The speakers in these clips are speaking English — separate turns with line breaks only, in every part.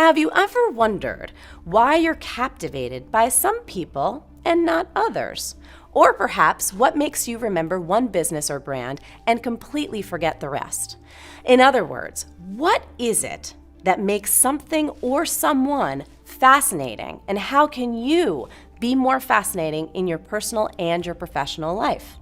Have you ever wondered why you're captivated by some people and not others? Or perhaps what makes you remember one business or brand and completely forget the rest? In other words, what is it that makes something or someone fascinating, and how can you be more fascinating in your personal and your professional life?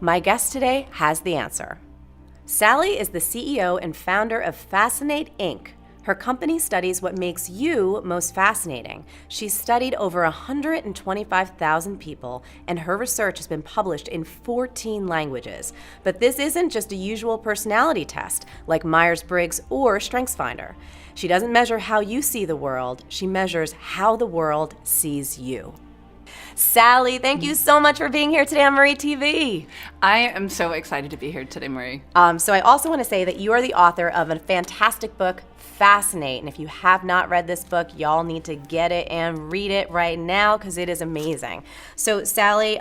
My guest today has the answer. Sally is the CEO and founder of Fascinate Inc. Her company studies what makes you most fascinating. She's studied over 125,000 people, and her research has been published in 14 languages. But this isn't just a usual personality test like Myers-Briggs or StrengthsFinder. She doesn't measure how you see the world, she measures how the world sees you. Sally, thank you so much for being here today on Marie TV.
I am so excited to be here today, Marie.
So I also want to say that you are the author of a fantastic book, Fascinate. And if you have not read this book, y'all need to get it and read it right now because it is amazing. So Sally,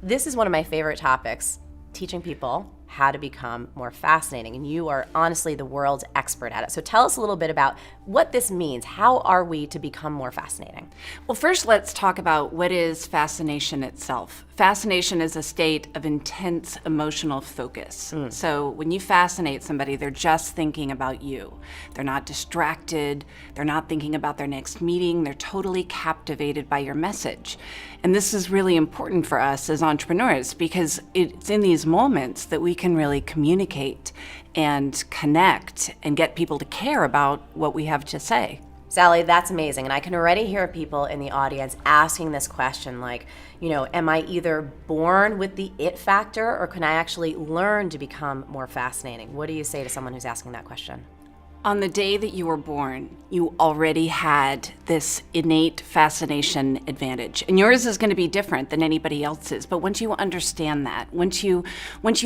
this is one of my favorite topics, teaching people how to become more fascinating. And you are honestly the world's expert at it. So tell us a little bit about what this means. How are we to become more fascinating?
Well, first let's talk about what is fascination itself. Fascination is a state of intense emotional focus. So when you fascinate somebody, they're just thinking about you. They're not distracted. They're not thinking about their next meeting. They're totally captivated by your message. And this is really important for us as entrepreneurs because it's in these moments that we can really communicate and connect and get people to care about what we have to say.
Sally, that's amazing. And I can already hear people in the audience asking this question like, am I either born with the it factor or can I actually learn to become more fascinating? What do you say to someone who's asking that question?
On the day that you were born, you already had this innate fascination advantage. And yours is going to be different than anybody else's. But once you understand that, once you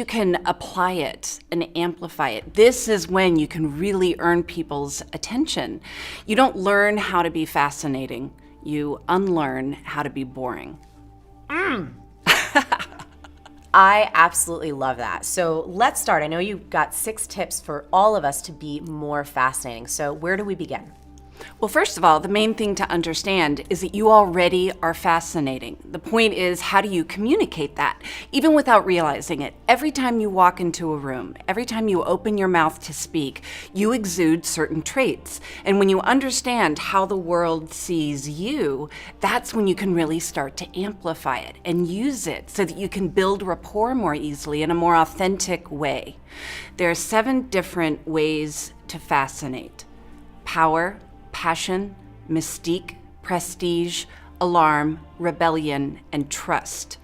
can apply it and amplify it, this is when you can really earn people's attention. You don't learn how to be fascinating. You unlearn how to be boring.
I absolutely love that. So let's start. I know you've got 6 tips for all of us to be more fascinating. So where do we begin?
Well, first of all, the main thing to understand is that you already are fascinating. The point is, how do you communicate that? Even without realizing it, every time you walk into a room, every time you open your mouth to speak, you exude certain traits. And when you understand how the world sees you, that's when you can really start to amplify it and use it so that you can build rapport more easily in a more authentic way. There are 7 different ways to fascinate: power, passion, mystique, prestige, alarm, rebellion, and trust.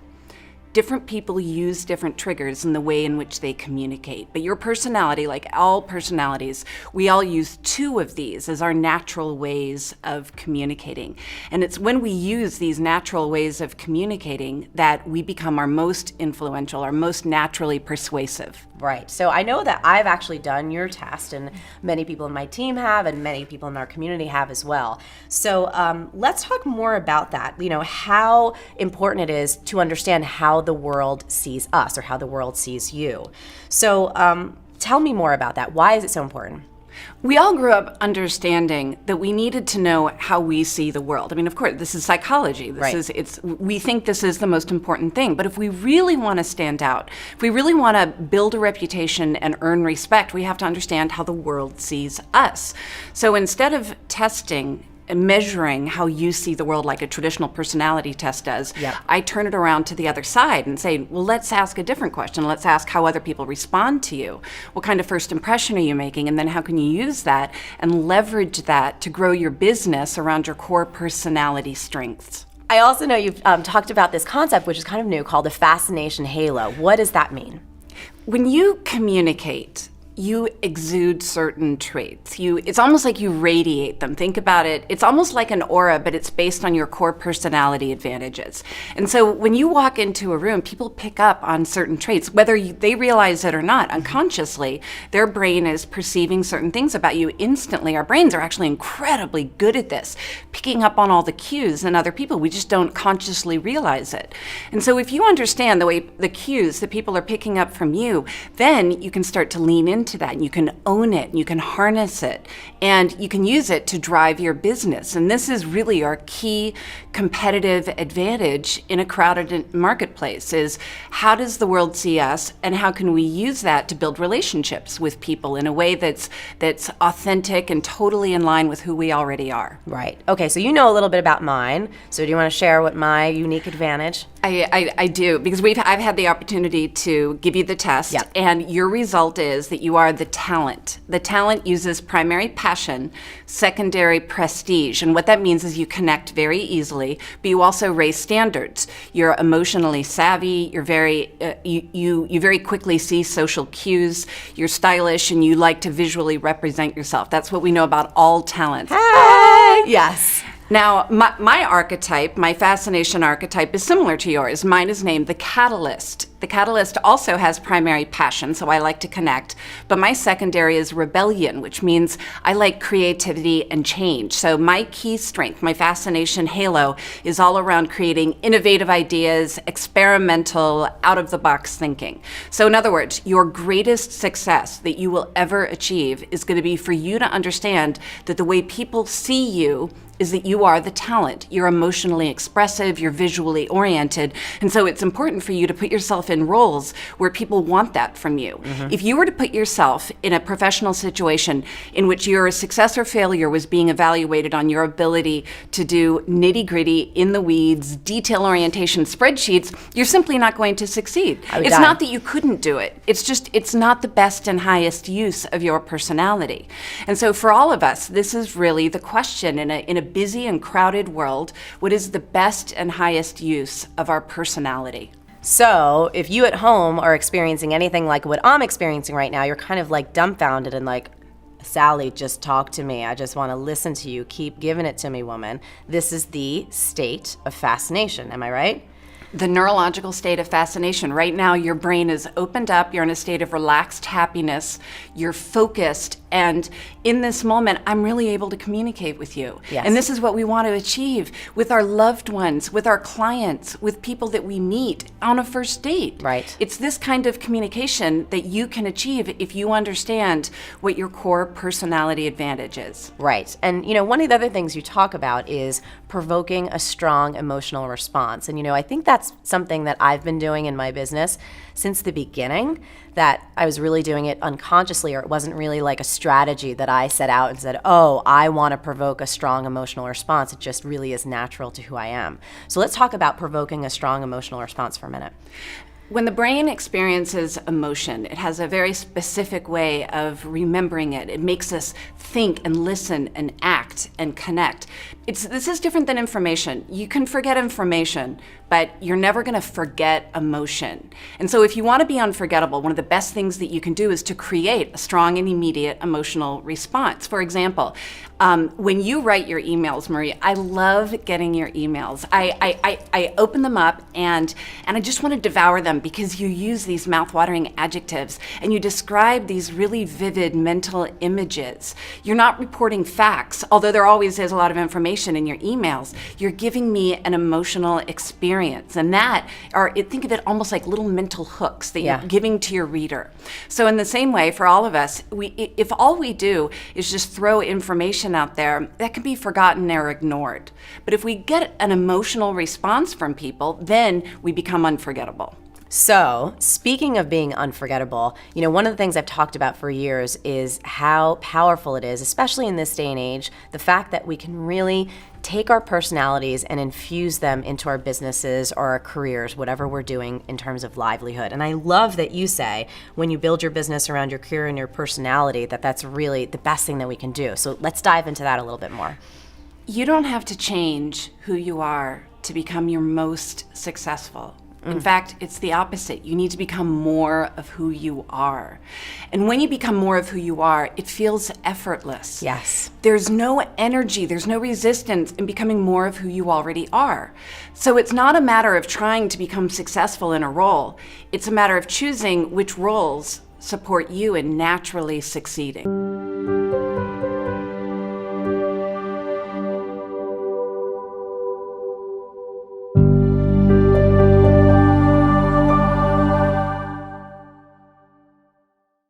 Different people use different triggers in the way in which they communicate. But your personality, like all personalities, we all use 2 of these as our natural ways of communicating. And it's when we use these natural ways of communicating that we become our most influential, our most naturally persuasive.
Right. So I know that I've actually done your test, and many people in my team have, and many people in our community have as well. So let's talk more about that. How important it is to understand how the world sees us or how the world sees you. So tell me more about that. Why is it so important?
We all grew up understanding that we needed to know how we see the world. I mean, of course, this is psychology. We think this is the most important thing. But if we really want to stand out, if we really want to build a reputation and earn respect, we have to understand how the world sees us. So instead of testing and measuring how you see the world like a traditional personality test does, I turn it around to the other side and say, well, let's ask a different question. Let's ask how other people respond to you. What kind of first impression are you making? And then how can you use that and leverage that to grow your business around your core personality strengths?
I also know you've talked about this concept, which is kind of new, called the fascination halo. What does that mean?
When you communicate, you exude certain traits. It's almost like you radiate them. Think about it. It's almost like an aura, but it's based on your core personality advantages. And so when you walk into a room, people pick up on certain traits, whether they realize it or not. Unconsciously, their brain is perceiving certain things about you instantly. Our brains are actually incredibly good at this, picking up on all the cues in other people. We just don't consciously realize it. And so if you understand the way the cues that people are picking up from you, then you can start to lean into into that, and you can own it, and you can harness it, and you can use it to drive your business. And this is really our key competitive advantage in a crowded marketplace, is how does the world see us, and how can we use that to build relationships with people in a way that's authentic and totally in line with who we already are.
Right. Okay, so you know a little bit about mine. So do you want to share what my unique advantage?
I do, because I've had the opportunity to give you the test,
Yep.
and your result is that you are the talent. The talent uses primary passion, secondary prestige, and what that means is you connect very easily, but you also raise standards. You're emotionally savvy. You're you very quickly see social cues. You're stylish, and you like to visually represent yourself. That's what we know about all talents.
Hey! Yes.
Now, my archetype, my fascination archetype, is similar to yours. Mine is named the catalyst. The catalyst also has primary passion, so I like to connect. But my secondary is rebellion, which means I like creativity and change. So my key strength, my fascination halo, is all around creating innovative ideas, experimental, out-of-the-box thinking. So in other words, your greatest success that you will ever achieve is going to be for you to understand that the way people see you is that you are the talent. You're emotionally expressive, you're visually oriented, and so it's important for you to put yourself in roles where people want that from you. Mm-hmm. If you were to put yourself in a professional situation in which your success or failure was being evaluated on your ability to do nitty-gritty, in the weeds, detail orientation spreadsheets, you're simply not going to succeed. It's not that you couldn't do it. It's just, it's not the best and highest use of your personality. And so for all of us, this is really the question in a busy and crowded world: what is the best and highest use of our personality?
So if you at home are experiencing anything like what I'm experiencing right now, you're kind of like dumbfounded and like, Sally, just talk to me. I just want to listen to you. Keep giving it to me, woman. This is the state of fascination. Am I right?
The neurological state of fascination. Right now, your brain is opened up. You're in a state of relaxed happiness. You're focused. And in this moment, I'm really able to communicate with you.
Yes.
And this is what we want to achieve with our loved ones, with our clients, with people that we meet on a first date.
Right.
It's this kind of communication that you can achieve if you understand what your core personality advantage is.
Right. And, you know, one of the other things you talk about is provoking a strong emotional response. And, you know, I think that's something that I've been doing in my business since the beginning, that I was really doing it unconsciously, or it wasn't really like a strategy that I set out and said, oh, I want to provoke a strong emotional response. It just really is natural to who I am. So let's talk about provoking a strong emotional response for a minute.
When the brain experiences emotion, it has a very specific way of remembering it. It makes us think and listen and act and connect. This is different than information. You can forget information, but you're never going to forget emotion. And so if you want to be unforgettable, one of the best things that you can do is to create a strong and immediate emotional response. For example, when you write your emails, Marie, I love getting your emails. I open them up and I just want to devour them, because you use these mouth-watering adjectives and you describe these really vivid mental images. You're not reporting facts, although there always is a lot of information in your emails. You're giving me an emotional experience, and think of it almost like little mental hooks that you're giving to your reader. So in the same way, for all of us, if all we do is just throw information out there, that can be forgotten or ignored. But if we get an emotional response from people, then we become unforgettable.
So, speaking of being unforgettable, you know, one of the things I've talked about for years is how powerful it is, especially in this day and age, the fact that we can really take our personalities and infuse them into our businesses or our careers, whatever we're doing in terms of livelihood. And I love that you say when you build your business around your career and your personality, that's really the best thing that we can do. So let's dive into that a little bit more.
You don't have to change who you are to become your most successful. In fact, it's the opposite. You need to become more of who you are. And when you become more of who you are, it feels effortless.
Yes.
There's no energy, there's no resistance in becoming more of who you already are. So it's not a matter of trying to become successful in a role. It's a matter of choosing which roles support you in naturally succeeding.